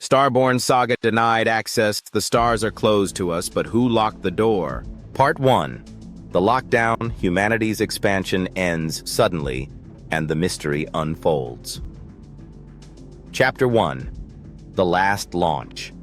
StarBorn Saga denied access. The stars are closed to us, but who locked the door? Part 1. The lockdown, humanity's expansion ends suddenly, and the mystery unfolds. Chapter 1. The Last Launch.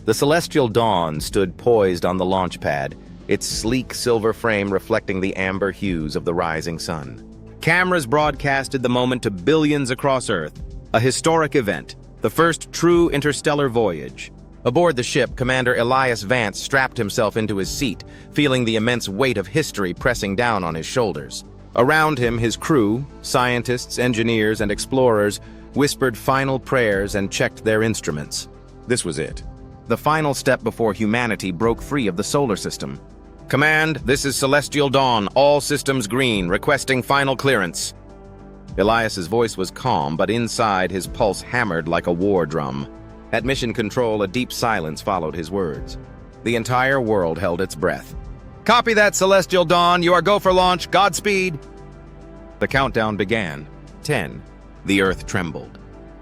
The celestial dawn stood poised on the launch pad, its sleek silver frame reflecting the amber hues of the rising sun. Cameras broadcasted the moment to billions across Earth, a historic event, the first true interstellar voyage. Aboard the ship, Commander Elias Vance strapped himself into his seat, feeling the immense weight of history pressing down on his shoulders. Around him, his crew, scientists, engineers, and explorers, whispered final prayers and checked their instruments. This was it. The final step before humanity broke free of the solar system. "Command, this is Celestial Dawn, all systems green, requesting final clearance." Elias's voice was calm, but inside his pulse hammered like a war drum. At Mission Control, a deep silence followed his words. The entire world held its breath. "Copy that, Celestial Dawn. You are go for launch. Godspeed." The countdown began. 10. The Earth trembled.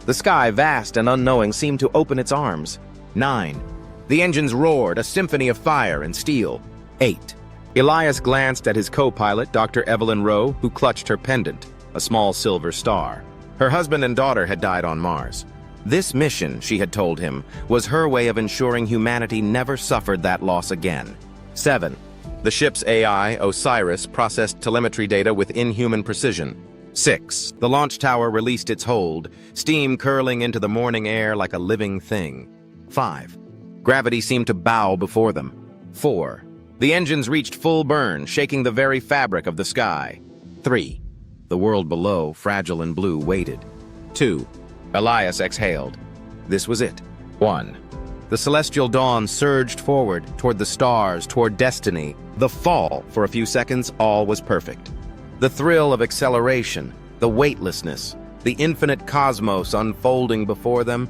The sky, vast and unknowing, seemed to open its arms. 9. The engines roared, a symphony of fire and steel. 8. Elias glanced at his co-pilot, Dr. Evelyn Rowe, who clutched her pendant, a small silver star. Her husband and daughter had died on Mars. This mission, she had told him, was her way of ensuring humanity never suffered that loss again. 7. The ship's AI, Osiris, processed telemetry data with inhuman precision. 6. The launch tower released its hold, steam curling into the morning air like a living thing. 5. Gravity seemed to bow before them. 4. The engines reached full burn, shaking the very fabric of the sky. 3. The world below, fragile and blue, waited. 2. Elias exhaled. This was it. 1. The celestial dawn surged forward, toward the stars, toward destiny. The fall, for a few seconds, all was perfect. The thrill of acceleration, the weightlessness, the infinite cosmos unfolding before them.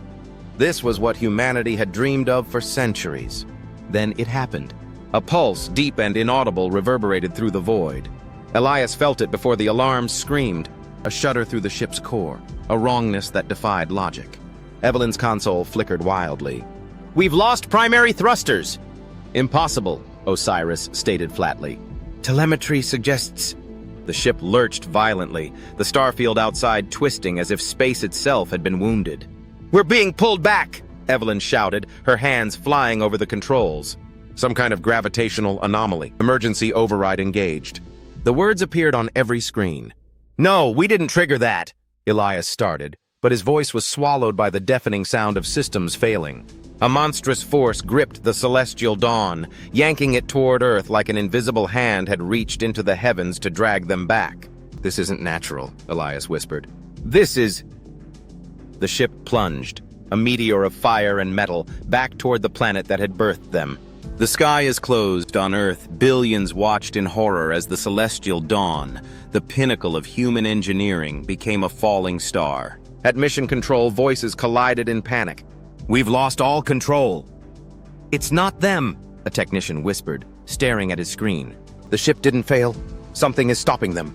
This was what humanity had dreamed of for centuries. Then it happened. A pulse, deep and inaudible, reverberated through the void. Elias felt it before the alarms screamed, a shudder through the ship's core, a wrongness that defied logic. Evelyn's console flickered wildly. "We've lost primary thrusters!" "Impossible," Osiris stated flatly. "Telemetry suggests..." The ship lurched violently, the starfield outside twisting as if space itself had been wounded. "We're being pulled back!" Evelyn shouted, her hands flying over the controls. Some kind of gravitational anomaly. Emergency override engaged. The words appeared on every screen. "No, we didn't trigger that," Elias started, but his voice was swallowed by the deafening sound of systems failing. A monstrous force gripped the celestial dawn, yanking it toward Earth like an invisible hand had reached into the heavens to drag them back. "This isn't natural," Elias whispered. "This is..." The ship plunged, a meteor of fire and metal, back toward the planet that had birthed them. The sky is closed on Earth. Billions watched in horror as the celestial dawn, the pinnacle of human engineering, became a falling star. At Mission Control, voices collided in panic. "We've lost all control." "It's not them," a technician whispered, staring at his screen. "The ship didn't fail. Something is stopping them."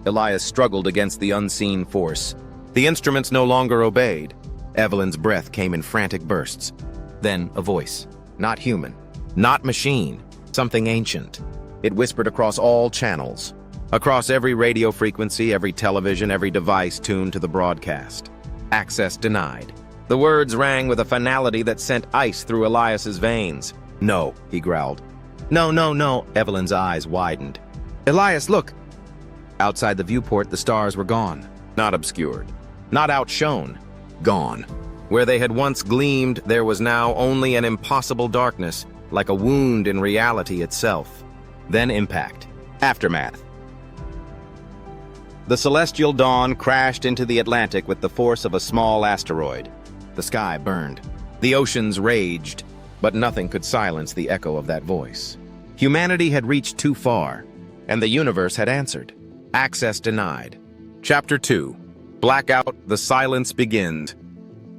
Elias struggled against the unseen force. The instruments no longer obeyed. Evelyn's breath came in frantic bursts. Then a voice. Not human. Not machine. Something ancient. It whispered across all channels. Across every radio frequency, every television, every device tuned to the broadcast. "Access denied." The words rang with a finality that sent ice through Elias's veins. "No," he growled. "No, no, no." Evelyn's eyes widened. "Elias, look!" Outside the viewport, the stars were gone. Not obscured. Not outshone. Gone. Where they had once gleamed, there was now only an impossible darkness, like a wound in reality itself. Then impact. Aftermath. The celestial dawn crashed into the Atlantic with the force of a small asteroid. The sky burned. The oceans raged, but nothing could silence the echo of that voice. Humanity had reached too far, and the universe had answered. Access denied. Chapter 2. Blackout, the silence begins.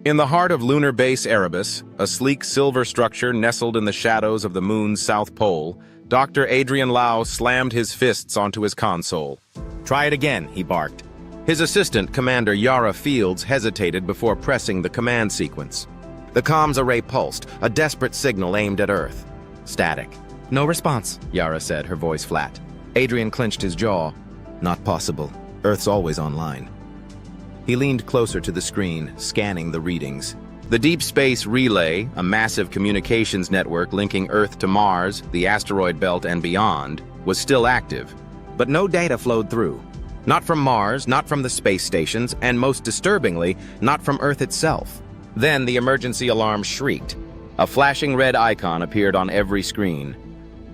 In the heart of lunar base Erebus, a sleek silver structure nestled in the shadows of the moon's south pole, Dr. Adrian Lau slammed his fists onto his console. "Try it again," he barked. His assistant, Commander Yara Fields, hesitated before pressing the command sequence. The comms array pulsed, a desperate signal aimed at Earth. Static. "No response," Yara said, her voice flat. Adrian clenched his jaw. "Not possible. Earth's always online." He leaned closer to the screen, scanning the readings. The Deep Space Relay, a massive communications network linking Earth to Mars, the asteroid belt, and beyond, was still active. But no data flowed through. Not from Mars, not from the space stations, and most disturbingly, not from Earth itself. Then the emergency alarm shrieked. A flashing red icon appeared on every screen.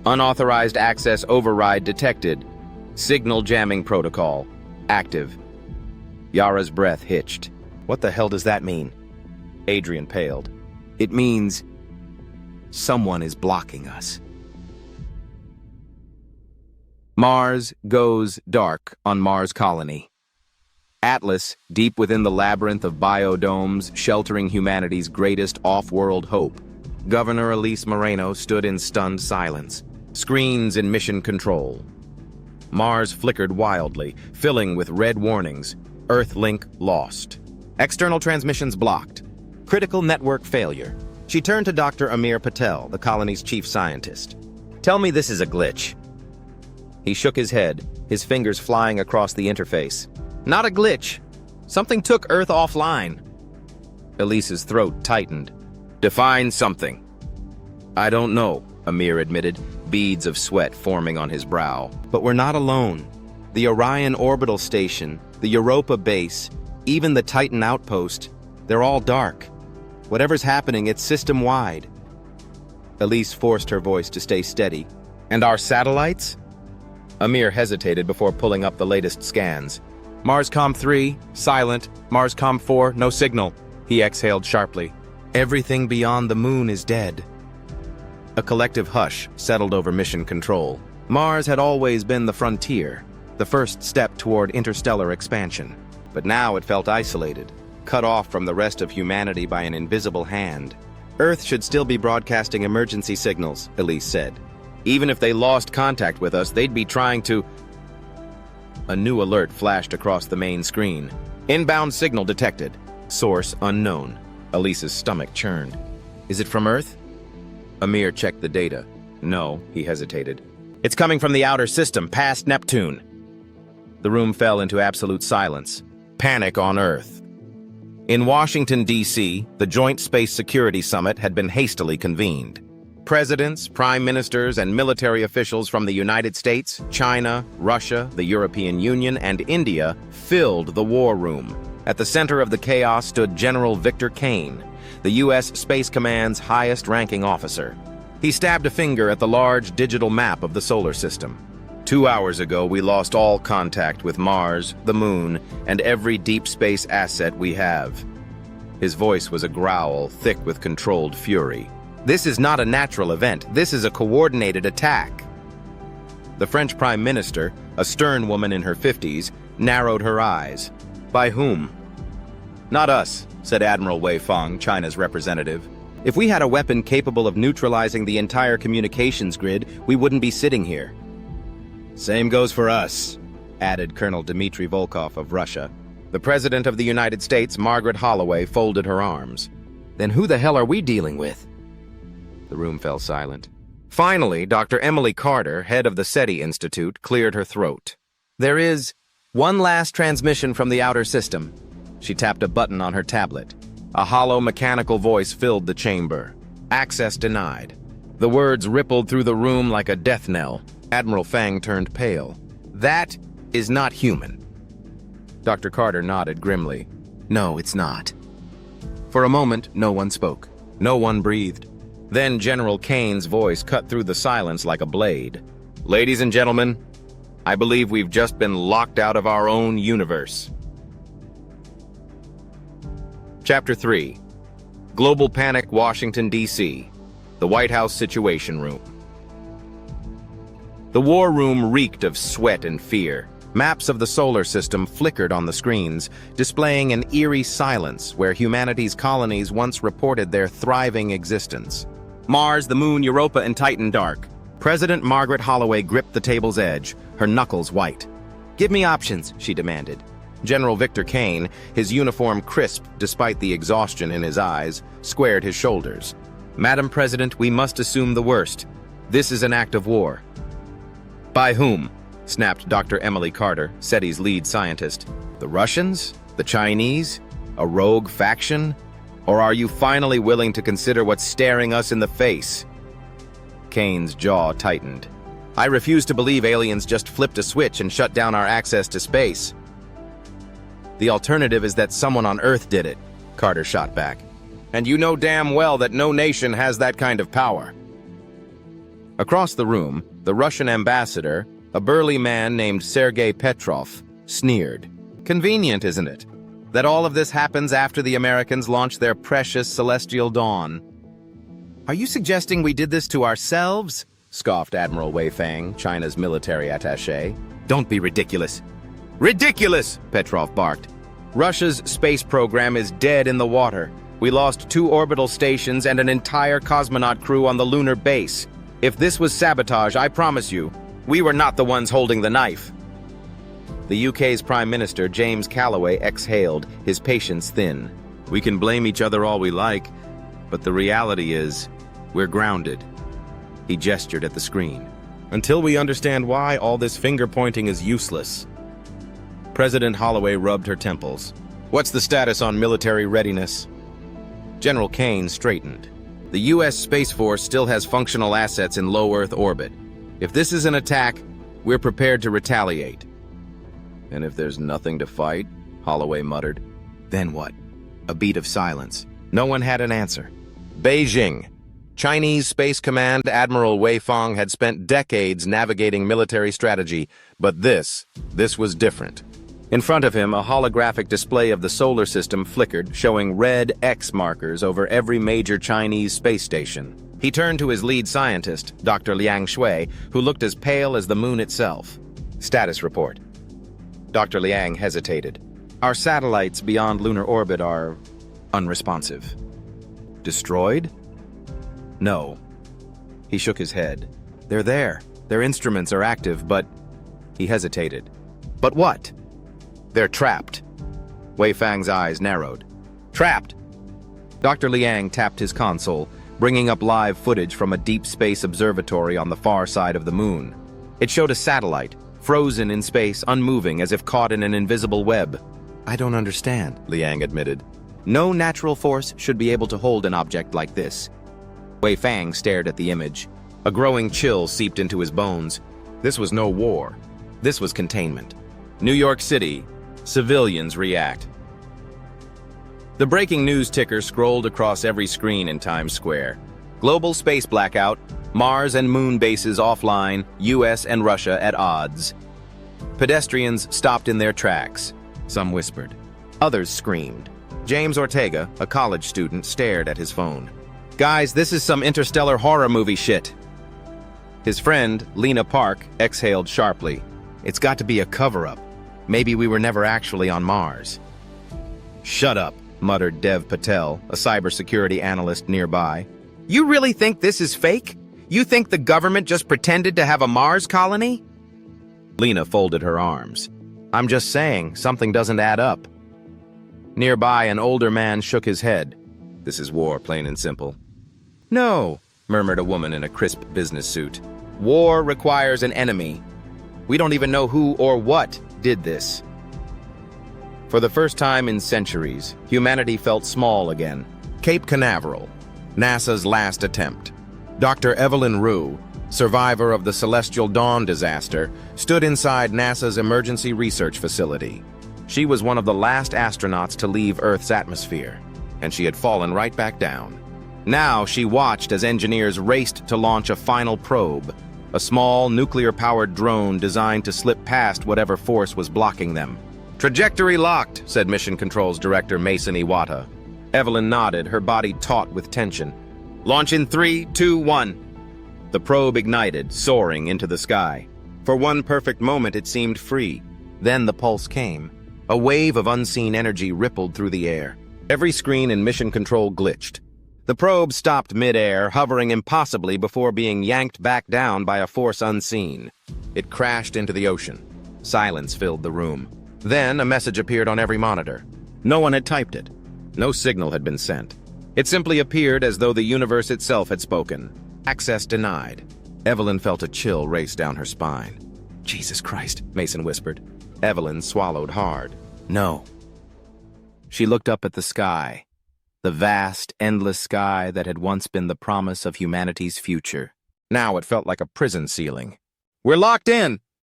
Unauthorized access override detected. Signal jamming protocol active. Yara's breath hitched. "What the hell does that mean?" Adrian paled. "It means someone is blocking us." Mars goes dark on Mars Colony. Atlas, deep within the labyrinth of biodomes sheltering humanity's greatest off-world hope. Governor Elise Moreno stood in stunned silence. Screens in mission control. Mars flickered wildly, filling with red warnings. Earthlink lost. External transmissions blocked. Critical network failure. She turned to Dr. Amir Patel, the colony's chief scientist. "Tell me this is a glitch." He shook his head, his fingers flying across the interface. "Not a glitch. Something took Earth offline." Elise's throat tightened. "Define something." "I don't know," Amir admitted, beads of sweat forming on his brow. "But we're not alone. The Orion orbital station, the Europa base, even the Titan outpost, they're all dark. Whatever's happening, it's system-wide." Elise forced her voice to stay steady. "And our satellites?" Amir hesitated before pulling up the latest scans. "Marscom 3, silent. Marscom 4, no signal." He exhaled sharply. "Everything beyond the moon is dead." A collective hush settled over mission control. Mars had always been the frontier, the first step toward interstellar expansion. But now it felt isolated, cut off from the rest of humanity by an invisible hand. "Earth should still be broadcasting emergency signals," Elise said. "Even if they lost contact with us, they'd be trying to..." A new alert flashed across the main screen. "Inbound signal detected. Source unknown." Elise's stomach churned. "Is it from Earth?" Amir checked the data. "No," he hesitated. "It's coming from the outer system, past Neptune." The room fell into absolute silence. Panic on Earth. In Washington, D.C., the Joint Space Security Summit had been hastily convened. Presidents, prime ministers, and military officials from the United States, China, Russia, the European Union, and India filled the war room. At the center of the chaos stood General Victor Kane, the U.S. Space Command's highest-ranking officer. He stabbed a finger at the large digital map of the solar system. 2 hours ago, we lost all contact with Mars, the Moon, and every deep space asset we have. His voice was a growl, thick with controlled fury. This is not a natural event. This is a coordinated attack. The French Prime Minister, a stern woman in her 50s, narrowed her eyes. By whom? Not us, said Admiral Wei Feng, China's representative. If we had a weapon capable of neutralizing the entire communications grid, we wouldn't be sitting here. Same goes for us, added Colonel Dmitry Volkov of Russia. The President of the United States, Margaret Holloway, folded her arms. Then who the hell are we dealing with? The room fell silent. Finally, Dr. Emily Carter, head of the SETI Institute, cleared her throat. There is one last transmission from the outer system. She tapped a button on her tablet. A hollow mechanical voice filled the chamber. Access denied. The words rippled through the room like a death knell. Admiral Fang turned pale. That is not human. Dr. Carter nodded grimly. No, it's not. For a moment, no one spoke. No one breathed. Then General Kane's voice cut through the silence like a blade. Ladies and gentlemen, I believe we've just been locked out of our own universe. Chapter 3. Global Panic, Washington, D.C. The White House Situation Room. The war room reeked of sweat and fear. Maps of the solar system flickered on the screens, displaying an eerie silence where humanity's colonies once reported their thriving existence. Mars, the Moon, Europa, and Titan dark. President Margaret Holloway gripped the table's edge, her knuckles white. Give me options, she demanded. General Victor Kane, his uniform crisp despite the exhaustion in his eyes, squared his shoulders. "Madam President, we must assume the worst. This is an act of war." "By whom?" snapped Dr. Emily Carter, SETI's lead scientist. "The Russians? The Chinese? A rogue faction? Or are you finally willing to consider what's staring us in the face?" Kane's jaw tightened. "I refuse to believe aliens just flipped a switch and shut down our access to space." "The alternative is that someone on Earth did it," Carter shot back. "And you know damn well that no nation has that kind of power." Across the room, the Russian ambassador, a burly man named Sergei Petrov, sneered. "Convenient, isn't it, that all of this happens after the Americans launch their precious celestial dawn?" "Are you suggesting we did this to ourselves?" scoffed Admiral Wei Fang, China's military attaché. "Don't be ridiculous." "Ridiculous!" Petrov barked. "Russia's space program is dead in the water. We lost 2 orbital stations and an entire cosmonaut crew on the lunar base. If this was sabotage, I promise you, we were not the ones holding the knife." The UK's Prime Minister, James Calloway, exhaled, his patience thin. "We can blame each other all we like, but the reality is, we're grounded." He gestured at the screen. "Until we understand why, all this finger-pointing is useless." President Holloway rubbed her temples. "What's the status on military readiness?" General Kane straightened. "The U.S. Space Force still has functional assets in low Earth orbit. If this is an attack, we're prepared to retaliate." "And if there's nothing to fight?" Holloway muttered. "Then what?" A beat of silence. No one had an answer. Beijing. Chinese Space Command Admiral Wei Fang had spent decades navigating military strategy, but this was different. In front of him, a holographic display of the solar system flickered, showing red X markers over every major Chinese space station. He turned to his lead scientist, Dr. Liang Shui, who looked as pale as the moon itself. "Status report." Dr. Liang hesitated. "Our satellites beyond lunar orbit are unresponsive." "Destroyed?" "No." He shook his head. "They're there. Their instruments are active, but..." He hesitated. "But what?" "They're trapped." Wei Fang's eyes narrowed. "Trapped?" Dr. Liang tapped his console, bringing up live footage from a deep space observatory on the far side of the moon. It showed a satellite, frozen in space, unmoving as if caught in an invisible web. "I don't understand," Liang admitted. "No natural force should be able to hold an object like this." Wei Fang stared at the image. A growing chill seeped into his bones. This was no war. This was containment. New York City. Civilians react. The breaking news ticker scrolled across every screen in Times Square. Global space blackout, Mars and Moon bases offline, US and Russia at odds. Pedestrians stopped in their tracks. Some whispered. Others screamed. James Ortega, a college student, stared at his phone. "Guys, this is some interstellar horror movie shit." His friend, Lena Park, exhaled sharply. "It's got to be a cover-up. Maybe we were never actually on Mars." "Shut up," muttered Dev Patel, a cybersecurity analyst nearby. "You really think this is fake? You think the government just pretended to have a Mars colony?" Lena folded her arms. "I'm just saying, something doesn't add up." Nearby, an older man shook his head. "This is war, plain and simple." "No," murmured a woman in a crisp business suit. "War requires an enemy. We don't even know who or what did this." For the first time in centuries, humanity felt small again. Cape Canaveral, NASA's last attempt. Dr. Evelyn Rue, survivor of the Celestial Dawn disaster, stood inside NASA's emergency research facility. She was one of the last astronauts to leave Earth's atmosphere, and she had fallen right back down. Now she watched as engineers raced to launch a final probe, a small, nuclear-powered drone designed to slip past whatever force was blocking them. "Trajectory locked," said Mission Control's director Mason Iwata. Evelyn nodded, her body taut with tension. "Launch in 3, 2, 1. The probe ignited, soaring into the sky. For one perfect moment it seemed free. Then the pulse came. A wave of unseen energy rippled through the air. Every screen in Mission Control glitched. The probe stopped mid-air, hovering impossibly before being yanked back down by a force unseen. It crashed into the ocean. Silence filled the room. Then a message appeared on every monitor. No one had typed it. No signal had been sent. It simply appeared as though the universe itself had spoken. Access denied. Evelyn felt a chill race down her spine. Jesus Christ, Mason whispered. Evelyn swallowed hard. No. She looked up at the sky. The vast, endless sky that had once been the promise of humanity's future. Now it felt like a prison ceiling. "We're locked in,"